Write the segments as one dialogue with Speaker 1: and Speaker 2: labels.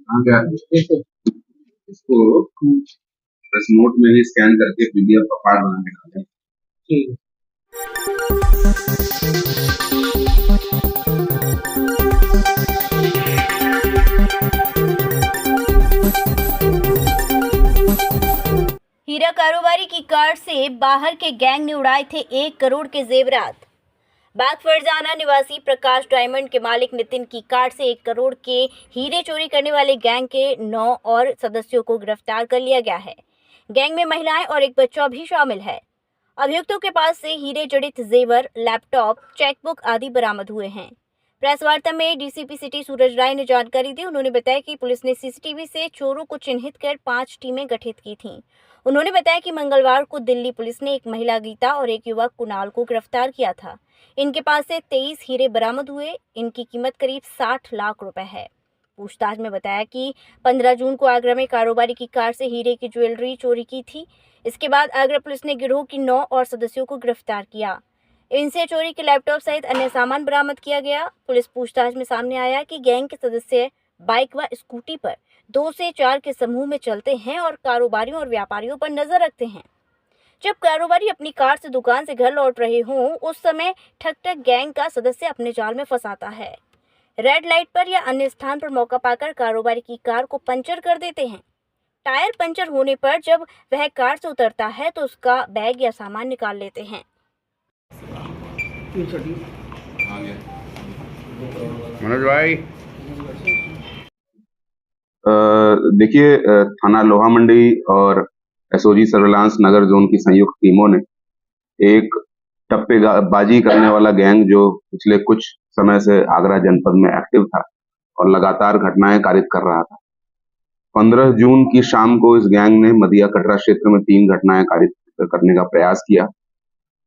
Speaker 1: हाँ क्या इसको प्रेस नोट में ही स्कैन करके पीडीएफ का फाइल बना के डालते हैं। ठीक
Speaker 2: हीरा कारोबारी की कार से बाहर के गैंग ने उड़ाए थे 1 करोड़ के जेवरात। बाग फरजाना निवासी प्रकाश डायमंड के मालिक नितिन की कार से 1 करोड़ के हीरे चोरी करने वाले गैंग के 9 और सदस्यों को गिरफ्तार कर लिया गया है। गैंग में महिलाएं और एक बच्चा भी शामिल है। अभियुक्तों के पास से हीरे जड़ित जेवर, लैपटॉप, चेकबुक आदि बरामद हुए हैं। प्रेस वार्ता में डीसीपी सिटी सूरज राय ने जानकारी दी। उन्होंने बताया कि पुलिस ने सीसीटीवी से चोरों को चिन्हित कर 5 टीमें गठित की थीं। उन्होंने बताया कि मंगलवार को दिल्ली पुलिस ने एक महिला गीता और एक युवक कुणाल को गिरफ्तार किया था। इनके पास से 23 हीरे बरामद हुए। इनकी कीमत करीब 60 लाख रुपए है। पूछताछ में बताया कि 15 जून को आगरा में कारोबारी की कार से हीरे की ज्वेलरी चोरी की थी। इसके बाद आगरा पुलिस ने गिरोह की 9 और सदस्यों को गिरफ्तार किया। इनसे चोरी के लैपटॉप सहित अन्य सामान बरामद किया गया। पुलिस पूछताछ में सामने आया कि गैंग के सदस्य बाइक व स्कूटी पर 2 से 4 के समूह में चलते हैं और कारोबारियों और व्यापारियों पर नजर रखते हैं। जब कारोबारी अपनी कार से दुकान से घर लौट रहे हों, उस समय ठक गैंग का सदस्य अपने जाल में फंसाता है। रेड लाइट पर या अन्य स्थान पर मौका पाकर कारोबारी की कार को पंचर कर देते हैं। टायर पंचर होने पर जब वह कार से उतरता है तो उसका बैग या सामान निकाल लेते हैं।
Speaker 1: मनोज भाई देखिए, थाना लोहा मंडी और एसओजी सर्विलांस नगर जोन की संयुक्त टीमों ने एक टप्पेबाजी करने वाला गैंग जो पिछले कुछ समय से आगरा जनपद में एक्टिव था और लगातार घटनाएं कारित कर रहा था। 15 जून की शाम को इस गैंग ने मदिया कटरा क्षेत्र में 3 घटनाएं कारित करने का प्रयास किया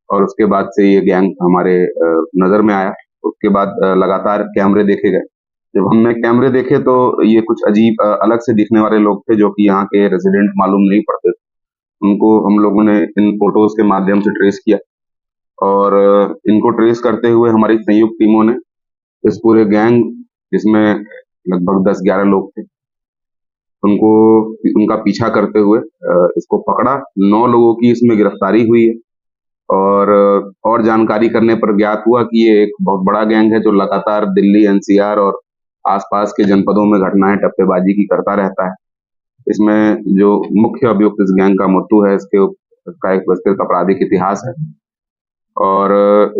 Speaker 1: और उसके बाद से ये गैंग हमारे नजर में आया। उसके बाद लगातार कैमरे देखे गए। जब हमने कैमरे देखे तो ये कुछ अजीब अलग से दिखने वाले लोग थे जो कि यहाँ के रेजिडेंट मालूम नहीं पड़ते थे। उनको हम लोगों ने इन फोटोज के माध्यम से ट्रेस किया और इनको ट्रेस करते हुए हमारी संयुक्त टीमों ने इस पूरे गैंग, जिसमें लगभग 10-11 लोग थे, उनका पीछा करते हुए इसको पकड़ा। 9 लोगों की इसमें गिरफ्तारी हुई है और जानकारी करने पर ज्ञात हुआ कि ये एक बहुत बड़ा गैंग है जो लगातार दिल्ली, एनसीआर और आसपास के जनपदों में घटनाएं टप्पेबाजी की करता रहता है। इसमें जो मुख्य अभियुक्त इस गैंग का मुत्तू है, इसका एक विस्तृत आपराधिक इतिहास है और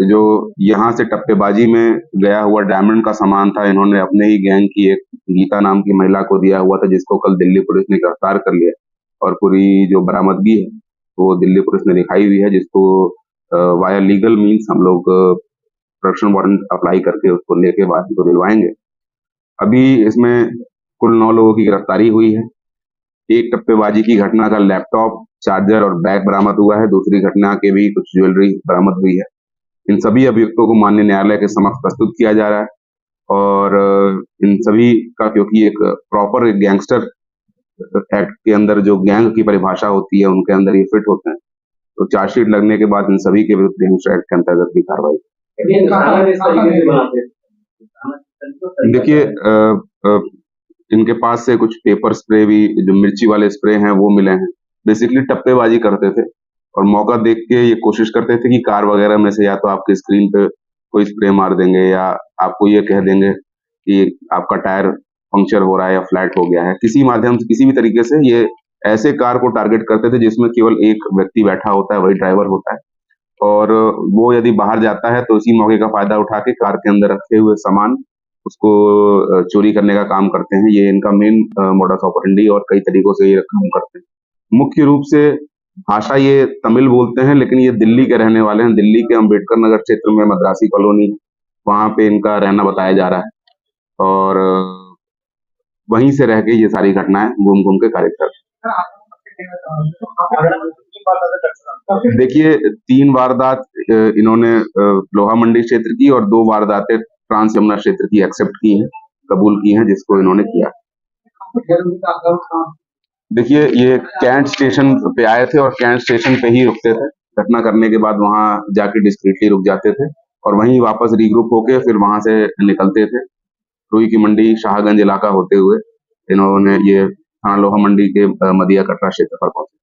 Speaker 1: जो यहाँ से टप्पेबाजी में गया हुआ डायमंड का सामान था, इन्होंने अपने ही गैंग की एक गीता नाम की महिला को दिया हुआ था, जिसको कल दिल्ली पुलिस ने गिरफ्तार कर लिया और पूरी जो बरामदगी है वो दिल्ली पुलिस ने दिखाई हुई है, जिसको वाया लीगल मीन्स हम लोग प्रोटेक्शन वारंट अप्लाई करके उसको लेके बाद को दिलवाएंगे। अभी इसमें कुल 9 लोगों की गिरफ्तारी हुई है। एक टप्पेबाजी की घटना का लैपटॉप, चार्जर और बैग बरामद हुआ है। दूसरी घटना के भी कुछ ज्वेलरी बरामद हुई है। इन सभी अभियुक्तों को माननीय न्यायालय के समक्ष प्रस्तुत किया जा रहा है और इन सभी का, क्योंकि एक प्रॉपर गैंगस्टर एक्ट के अंदर जो गैंग की परिभाषा होती है उनके अंदर ये फिट होते हैं, तो चार्जशीट लगने के बाद इन सभी के विरुद्ध गैंगस्टर एक्ट के अंतर्गत भी कार्रवाई। देखिए, इनके पास से कुछ पेपर स्प्रे भी, जो मिर्ची वाले स्प्रे हैं, वो मिले हैं। बेसिकली टप्पेबाजी करते थे और मौका देख के ये कोशिश करते थे कि कार वगैरह में से या तो आपकी स्क्रीन पे कोई स्प्रे मार देंगे या आपको ये कह देंगे कि आपका टायर पंक्चर हो रहा है या फ्लैट हो गया है। किसी माध्यम से, किसी भी तरीके से ये ऐसे कार को टारगेट करते थे जिसमें केवल एक व्यक्ति बैठा होता है, वही ड्राइवर होता है और वो यदि बाहर जाता है तो इसी मौके का फायदा उठा के कार के अंदर रखे हुए सामान उसको चोरी करने का काम करते हैं। ये इनका मेन मोडस ऑपरेंडी और कई तरीकों से ये काम करते हैं। मुख्य रूप से भाषा ये तमिल बोलते हैं, लेकिन ये दिल्ली के रहने वाले हैं। दिल्ली के अंबेडकर नगर क्षेत्र में मद्रासी कॉलोनी, वहां पे इनका रहना बताया जा रहा है और वहीं से रह के ये सारी घटनाएं घूम घूम के कारित करते हैं। देखिए, 3 वारदात इन्होंने लोहा मंडी क्षेत्र की और 2 वारदातें ट्रांस यमुना क्षेत्र की एक्सेप्ट की हैं, कबूल की हैं, जिसको इन्होंने किया। देखिए, ये कैंट स्टेशन पे आए थे और कैंट स्टेशन पे ही रुकते थे। घटना करने के बाद वहां जाके डिस्क्रीटली रुक जाते थे और वहीं वापस रीग्रुप होके फिर वहां से निकलते थे, रुई की मंडी, शाहगंज इलाका होते हुए इन्होंने ये थाना लोहा मंडी के मदिया कटरा क्षेत्र पर पहुंचे।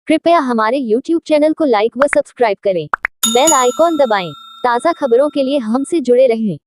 Speaker 3: कृपया हमारे YouTube चैनल को लाइक व सब्सक्राइब करें। बेल आइकॉन दबाएं। ताज़ा खबरों के लिए हमसे जुड़े रहें।